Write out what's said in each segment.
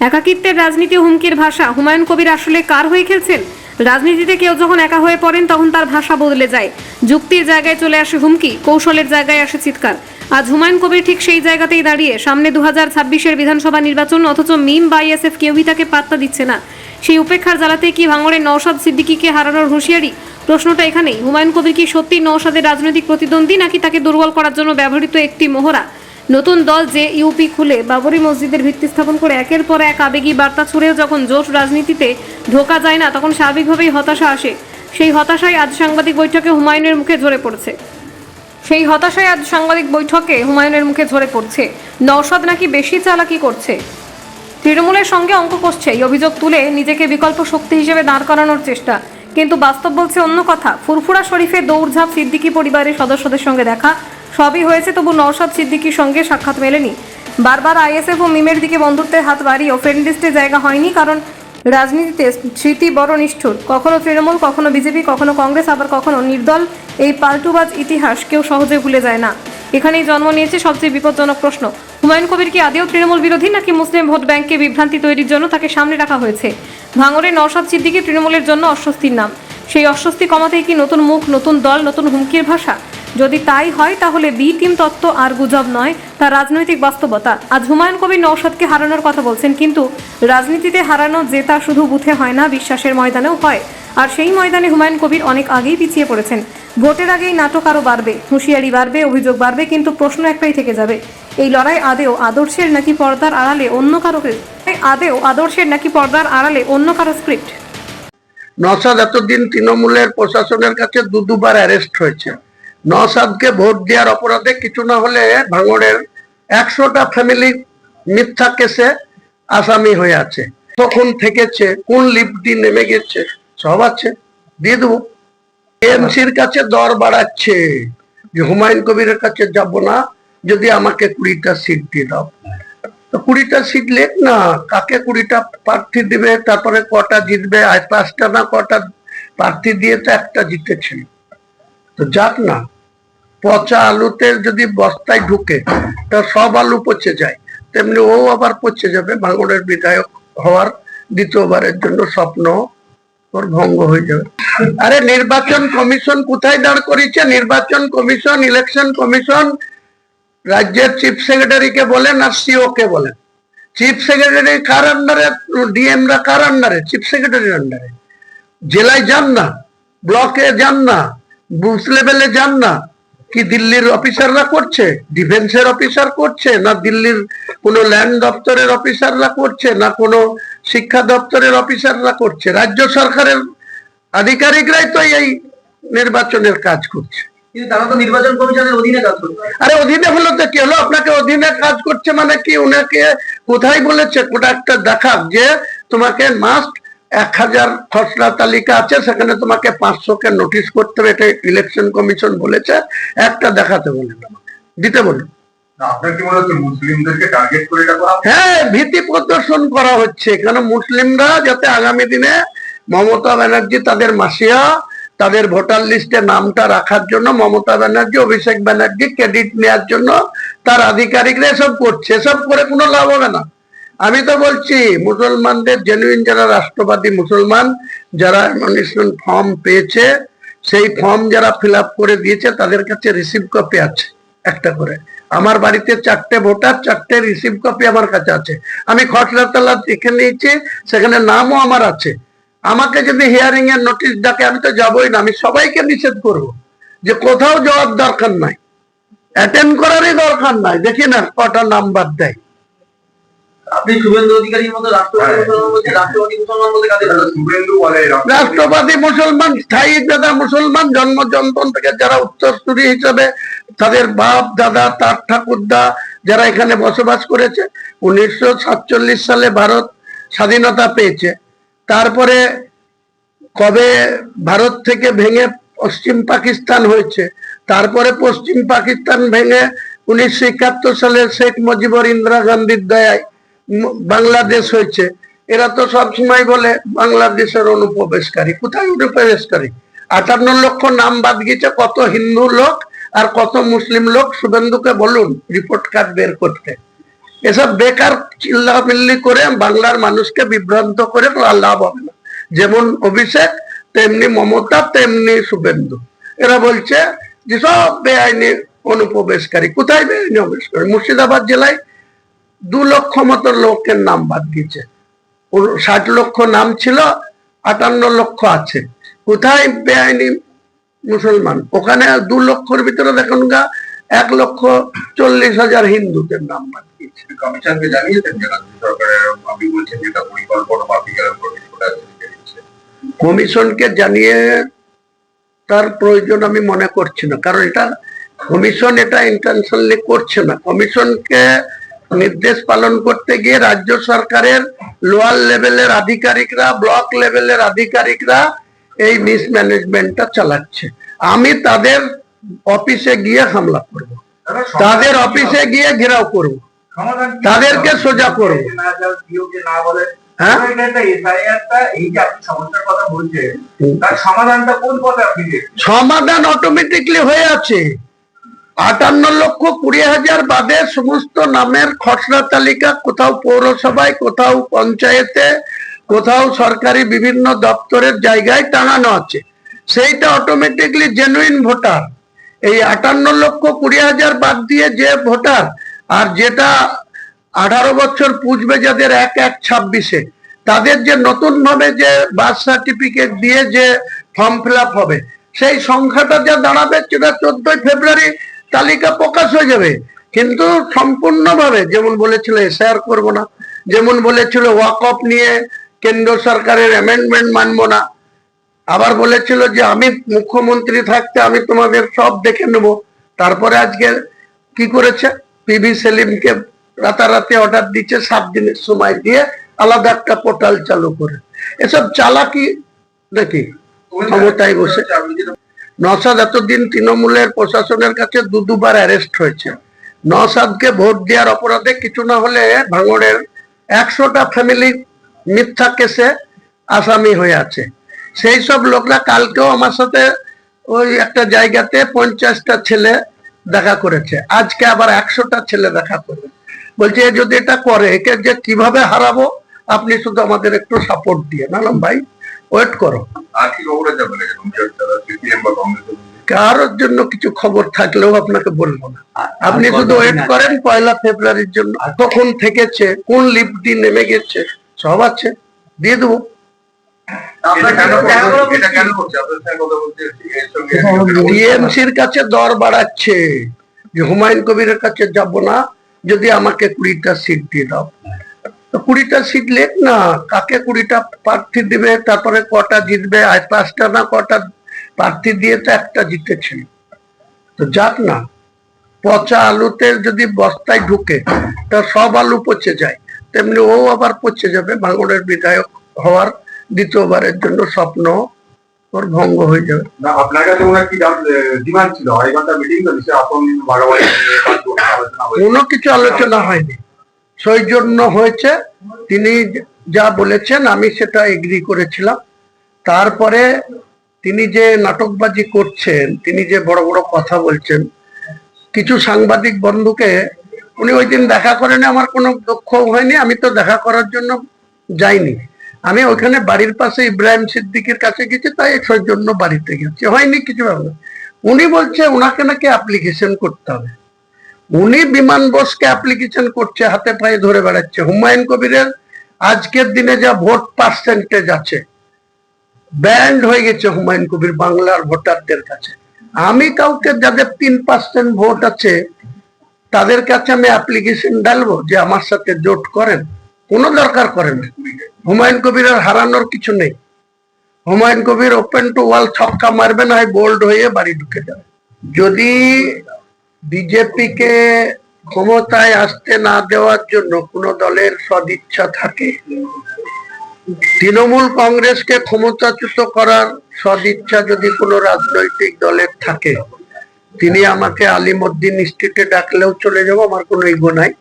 একাকিত্বের রাজনীতি হুমকির ভাষা। হুমায়ুন কবির আসলে কার হয়ে খেলছেন? রাজনীতিতে কেউ যখন একা হয়ে পড়েন তখন তার ভাষা বদলে যায়। যুক্তির জায়গায় চলে আসে হুমকি, কৌশলের জায়গায় আসে চিৎকার। আজ হুমায়ুন কবির ঠিক সেই জায়গাতেই দাঁড়িয়ে। সামনে 2026-এর বিধানসভা নির্বাচন, অথচ মিম বা আইএসএফ কেউই তাকে পাত্তা দিচ্ছে না। সেই উপেক্ষার জ্বালাতে কি ভাঙড়ের নওশাদ সিদ্দিকীকে হারানোর হুঁশিয়ারি? প্রশ্নটা এখানেই। হুমায়ুন কবির কি সত্যি নওশাদের রাজনৈতিক প্রতিদ্বন্দ্বী, নাকি তাকে দুর্বল করার জন্য ব্যবহৃত একটি মোহরা? নতুন দল যে ইউপি খুলে বাবরি মসজিদের ভিত্তি স্থাপন করে একের পর এক আবেগী বার্তা ছুড়েও যখন জোশ রাজনীতিতে ঢোকা যায় না, তখন স্বাভাবিকভাবেই হতাশা আসে। সেই হতাশায় আজ সাংবাদিক বৈঠকে হুমায়ুনের মুখে ঝরে পড়ছে। নওশাদ নাকি বেশি চালাকি করছে, তৃণমূলের সঙ্গে অঙ্ক কষছে, এই অভিযোগ তুলে নিজেকে বিকল্প শক্তি হিসেবে দাঁড় করানোর চেষ্টা। কিন্তু বাস্তব বলছে অন্য কথা। ফুরফুরা শরীফে দৌড়ঝাঁপ, সিদ্দিকী পরিবারের সদস্যদের সঙ্গে দেখা, সবই হয়েছে, তবু নওশাদ সিদ্দিকীর সঙ্গে সাক্ষাৎ মেলেনি। বারবার আইএসএফ ও মিমের দিকে বন্ধুত্বের হাত বাড়িয়েও ফ্রেন্ড লিস্টে জায়গা হয়নি, কারণ রাজনীতিতে স্মৃতি বড় নিষ্ঠুর। কখনো তৃণমূল, কখনো বিজেপি, কখনো কংগ্রেস, আবার কখনো নির্দল। এই পাল্টুবাজ ইতিহাস কেউ সহজে ভুলে যায় না। এখানেই জন্ম নিয়েছে সবচেয়ে বিপজ্জনক প্রশ্ন। হুমায়ুন কবির কি আদেও তৃণমূল বিরোধী, নাকি মুসলিম ভোট ব্যাংককে বিভ্রান্তি তৈরির জন্য তাকে সামনে রাখা হয়েছে? ভাঙড়ের নওশাদ সিদ্দিকী তৃণমূলের জন্য অস্বস্তির নাম। সেই অস্বস্তি কমাতেই কি নতুন মুখ, নতুন দল, নতুন হুমকির ভাষা? যদি তাই হয়, তাহলে বি টিম তত্ত্ব আর গুজব নয়, তা রাজনৈতিক বাস্তবতা। আজ হুমায়ুন কবির নওশাদকে হারানোর কথা বলছেন, কিন্তু রাজনীতিতে হারানো জেতা শুধু বুথে হয় না, বিশ্বাসের ময়দানেও হয়। আর সেই ময়দানে হুমায়ুন কবির অনেক আগেই পিছিয়ে পড়েছেন। ভোটের আগেই নাটক আরও বাড়বে, হুঁশিয়ারি বাড়বে, অভিযোগ বাড়বে, কিন্তু প্রশ্ন একটাই থেকে যাবে, এই লড়াই আদেও আদর্শের নাকি পর্দার আড়ালে অন্য কারো স্ক্রিপ্ট? নওশাদ এতদিন তৃণমূলের প্রশাসনের কাছে দুবার অ্যারেস্ট হয়েছে। নওশাদকে ভোট দেওয়ার অপরাধে কিছু না হলে ভাঙড়ের 100টা ফ্যামিলি মিথ্যা কেসে আসামি হয়ে আছে। তখন থেকেছে, কোন লিফটি নেমে গেছে, সব আছে, দিয়ে দেবো। এমসির কাছে দর বাড়াচ্ছে যে হুমায়ুন কবিরের কাছে যাব না, যদি আমাকে 20টা সিট দিয়ে দাও। 20টা সিট লেখ না, কাকে 20টা প্রার্থী দিবে, তারপরে কটা জিতবে, 5টা না কটা প্রার্থী দিয়ে তো একটা জিতেছিল। তো যাক না, পচা আলুতে যদি বস্তায় ঢুকে তা সব আলু পচে যায়, তেমনি ও আবার পচে যাবে। ভাঙড়ের বিধায়ক হওয়ার দ্বিতীয়বারের জন্য স্বপ্ন ওর ভঙ্গ হয়ে যাবে। আরে নির্বাচন কমিশন কোথায় দাঁড় করিয়েছে? নির্বাচন কমিশন, ইলেকশন কমিশন রাজ্যের চিফ সেক্রেটারিকে বলেন আর সিও কে বলেন। চিফ সেক্রেটারি কার আন্ডারে, ডিএমরা কার আন্ডারে? চিফ সেক্রেটারির আন্ডারে। জেলায় যান না, ব্লকে যান না, বুথ লেভেলে যান না। কি দিল্লির অফিসাররা করছে? ডিফেন্সের অফিসার করছে, না দিল্লির কোনো ল্যান্ড দপ্তরের অফিসাররা করছে, না কোনো শিক্ষা দপ্তরের অফিসাররা করছে? রাজ্য সরকারের আধিকারিকরাই তো এই নির্বাচনের কাজ করছে। কিন্তু তারা তো নির্বাচন কমিশনের অধীনে কাজ করছে। আরে অধীনে হলো তো কি হলো? আপনাকে অধীনে কাজ করছে মানে কি? উনাকে কোথায় বলেছে? কোটা একটা দেখাক যে তোমাকে মাস্ট 1000 খসড়া তালিকা আছে, সেখানে তোমাকে 500কে নোটিশ করতে হবে, এটা ইলেকশন কমিশন বলেছে। একটা দেখাতে বলেন, দিতে বলুন। আপনার কি মনে হচ্ছে মুসলিমদেরকে টার্গেট করে এটা করা? হ্যাঁ, ভীতি প্রদর্শন করা হচ্ছে। কেন? মুসলিমরা যাতে আগামী দিনে মমতা ব্যানার্জি তাদের মাসিয়া, তাদের ভোটার লিস্টে নামটা রাখার জন্য মমতা ব্যানার্জি, অভিষেক ব্যানার্জি ক্রেডিট নেওয়ার জন্য তার আধিকারিকরা এসব করছে। এসব করে কোনো লাভ হবে না। আমি তো বলছি, মুসলমানদের জেনুইন যারা রাষ্ট্রবাদী মুসলমান, যারা নমিনেশন ফর্ম পেয়েছে, সেই ফর্ম যারা ফিল আপ করে দিয়েছে, তাদের কাছে রিসিভ কপি আছে একটা করে। আমার বাড়িতে 4টে ভোটার, 4টে রিসিভ কপি আমার কাছে আছে। আমি খসড়া তালা দেখে নিয়েছি, সেখানে নামও আমার আছে। আমাকে যদি হিয়ারিং এর নোটিশ ডাকে, আমি তো যাবোই না। আমি সবাইকে নিষেধ করব যে কোথাও যাওয়ার দরকার নাই, অ্যাটেন্ড করারই দরকার নাই। দেখি না কটা নাম্বার দেয়। আপনি শুভেন্দু অধিকারীর মতো রাষ্ট্রবাদী মুসলমান বলতে কাদের? শুভেন্দু বলে রাষ্ট্রবাদী মুসলমান, স্থায়ী দাদা মুসলমান, জন্ম জন্ম থেকে যারা উত্তরসূরি হিসেবে তাদের বাপ দাদা, তার ঠাকুরদা যারা এখানে বসবাস করেছে। 1947 সালে ভারত স্বাধীনতা পেয়েছে। তারপরে কবে ভারত থেকে ভেঙে পশ্চিম পাকিস্তান হয়েছে, তারপরে পশ্চিম পাকিস্তান ভেঙে 1971 সালে শেখ মুজিবুর ইন্দিরা গান্ধীর দয়ায় বাংলাদেশ হয়েছে। এরা তো সবসময় বলে বাংলাদেশের অনুপ্রবেশকারী। কোথায় অনুপ্রবেশকারী? 58 লক্ষ নাম বাদ গেছে। কত হিন্দু লোক আর কত মুসলিম লোক? শুভেন্দুকে বলুন রিপোর্ট কার্ড বের করতে। এসব বেকার চিল্লামিল্লি করে বাংলার মানুষকে বিভ্রান্ত করে লাভ হবে না। যেমন অভিষেক, তেমনি মমতা, তেমনি শুভেন্দু। এরা বলছে যে সব বেআইনি অনুপ্রবেশকারী। কোথায় বেআইনি অনুপ্রবেশকারী? মুর্শিদাবাদ জেলায় 2 লক্ষ মতো লোকের নাম বাদ দিয়েছে। 60 লক্ষ নাম ছিল, 58 লক্ষ আছে। কোথায় বেআইনি মুসলমান? ওখানে 2 লক্ষর ভিতরে দেখুন 1,40,000 হিন্দুদের নাম বাদ দিয়েছে। কমিশনকে জানিয়েছেন যে রাজ্য সরকারের আপনি বলছেন যেটা পরিকল্পনা বা বিজ্ঞাপন প্রবেশ করে আছে। কমিশনকে জানিয়ে তার প্রয়োজন আমি মনে করছি না, কারণ এটা কমিশন এটা ইন্টেনশনালি করছে না। কমিশনকে নির্দেশ পালন করতে গিয়ে রাজ্য সরকারের লোয়ার লেভেলের আধিকারিকরা, ব্লক লেভেলের আধিকারিকরা এই মিসম্যানেজমেন্টটা চালাচ্ছে। আমি তাদের অফিসে গিয়ে হামলা করব, তাদের অফিসে গিয়ে ঘেরাও করব, তাদেরকে সোজা করব। হ্যাঁ, সমাধান অটোমেটিকলি হয়ে আছে। 58,20,000 বাদে সমস্ত নামের খসড়া তালিকা কোথাও পৌরসভায়, কোথাও পঞ্চায়েতে, কোথাও সরকারি বিভিন্ন দপ্তরের জায়গায় টাঙানো আছে। সেইটা অটোমেটিকলি জেনুইন ভোটার। এই 58,20,000 বাদ দিয়ে যে ভোটার, আর যেটা 18 বছর পুজবে যাদের 1/1/26-এ, তাদের যে নতুন ভাবে যে বার্থ সার্টিফিকেট দিয়ে যে ফর্ম ফিল আপ হবে, সেই সংখ্যাটা যা দাঁড়াবে সেটা 14 ফেব্রুয়ারি তালিকা প্রকাশ হয়ে যাবে। কিন্তু সম্পূর্ণভাবে যেমন বলেছিল এসআইআর করব না, যেমন বলেছিল ওয়াকফ নিয়ে কেন্দ্র সরকারের অ্যামেন্ডমেন্ট মানবো না, আবার বলেছিল যে আমি মুখ্যমন্ত্রী থাকতে আমি তোমাদের সব দেখে নেব। তারপরে আজকে কি করেছে? পিভি সেলিমকে রাতারাতি অর্ডার দিচ্ছে 7 দিনের সময় দিয়ে আলাদা একটা পোর্টাল চালু করে। এসব চালাকি দেখি ক্ষমতায় বসে। নওশাদ এতদিন তৃণমূলের প্রশাসনের কাছে 2 বার অ্যারেস্ট হয়েছে। নওশাদকে ভোট দেওয়ার অপরাধে কিছু না হলে ভাঙড়ের 100টা ফ্যামিলি মিথ্যা কেসে আসামি হয়ে আছে। সেই সব লোকরা কালকেও আমার সাথে ওই একটা জায়গাতে 50টা ছেলে দেখা করেছে, আজকে আবার 100টা ছেলে দেখা করবে। বলছে যদি এটা করে একে যে কিভাবে হারাবো, আপনি শুধু আমাদের একটু সাপোর্ট দিয়ে। নাম ভাই ওয়েট করো, কারোর জন্য কিছু খবর থাকলেও আপনাকে বলবো না। আপনি শুধু ওয়েট করেন 1 ফেব্রুয়ারির জন্য। কখন থেকেছে, কোন লিফট দিয়ে নেমে গেছে, সব আছে, দিয়ে দেবো। টিএমসির কাছে দর বাড়াচ্ছে যে হুমায়ুন কবিরের কাছে যাব না, যদি আমাকে 20টা সিট দিয়ে দাও। 20টা সিট লেখ না, কাকে 20টা প্রার্থী দিবে, তারপরে কটা জিতবে, 5টা না কটা প্রার্থী দিয়ে তো একটা জিতেছিল। তো যাক না, পচা আলুতে যদি বস্তায় ঢুকে তা সব আলু পচে যায়, তেমনি ও আবার পচে যাবে। ভাঙড়ের বিধায়ক হওয়ার 2য়বারের জন্য স্বপ্ন ওর ভঙ্গ হয়ে যাবে। আপনার কাছে ওনার কি ডিমান্ড ছিল? কোনো কিছু আলোচনা হয়নি, সৌজন্য হয়েছে। তিনি যা বলেছেন আমি সেটা এগ্রি করেছিলাম। তারপরে তিনি যে নাটকবাজি করছেন, তিনি যে বড় বড় কথা বলছেন, কিছু সাংবাদিক বন্ধুকে উনি ওই দিন দেখা করেন, আমার কোনো দুঃখ হয়নি। আমি তো দেখা করার জন্য যাইনি, আমি ওখানে বাড়ির পাশে ইব্রাহিম সিদ্দিকের কাছে গেছি, তাই সৌজন্য বাড়িতে গেছি, হয়নি কিছু ব্যাপার। উনি বলছে ওনাকে নাকি অ্যাপ্লিকেশন করতে হবে। উনি বিমান বোসকে অ্যাপ্লিকেশন করছে, হাতে পায়ে ধরে বেড়াচ্ছে। হুমায়ুন কবিরের আজকের দিনে যা ভোট পার্সেন্টেজ আছে, ব্যান্ড হয়ে গেছে হুমায়ুন কবির বাংলার ভোটারদের কাছে। আমি কাউকে যাদের 3% ভোট আছে তাদের কাছে আমি অ্যাপ্লিকেশন ডালবো যে আমার সাথে জোট করেন? কোনো দরকার করে না। হুমায়ুন কবিরের হারানোর কিছু নেই। Humayun Kabir open to all ছক্কা মারবে না, বোল্ড হয়ে বাড়ি ঢুকে যাবে। যদি বিজেপিকে ক্ষমতায় আসতে না দেওয়ার জন্য কোন দলের সদিচ্ছা থাকে, তৃণমূল কংগ্রেসকে ক্ষমতাচ্যুত করার সদিচ্ছা যদি কোনো রাজনৈতিক দলের থাকে, তিনি আমাকে আলিমউদ্দিন স্ট্রিটে ডাকলেও চলে যাবো, আমার কোনো ইগো নাই।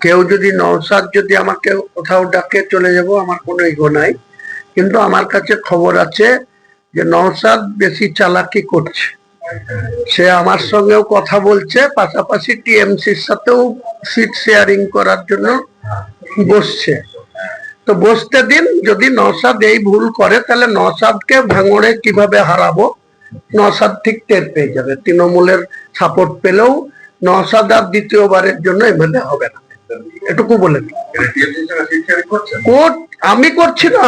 কেউ যদি নওশাদ যদি আমাকে কোথাও ডাকে চলে যাব, আমার কোনো ইগো নাই। কিন্তু আমার কাছে খবর আছে যে নওশাদ বেশি চালাকি করছে। সে আমার সঙ্গেও কথা বলছে, পাশাপাশি টিএমসির সাথেও সিট শেয়ারিং করার জন্য বসছে। তো বসতে দিন, যদি নওশাদ এই ভুল করে তাহলে নওশাদকে ভাঙড়ে কিভাবে হারাবো নওশাদ ঠিক টের পেয়ে যাবে। তৃণমূলের সাপোর্ট পেলেও নওশাদ আর দ্বিতীয়বারের জন্য এমএলএ হবে না, এটুকু বলে দিই। কোর্ট আমি করছি না,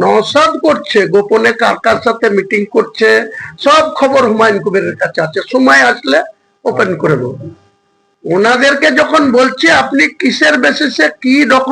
নওশাদ করছে, গোপনে কার কার সাথে মিটিং করছে সব খবর হুমায়ুন কবিরের কাছে আছে, সময় আসলে ওপেন করে দেবো। ওনাদেরকে যখন বলছি আপনি কিসের বেসিসে কি ডকুমেন্ট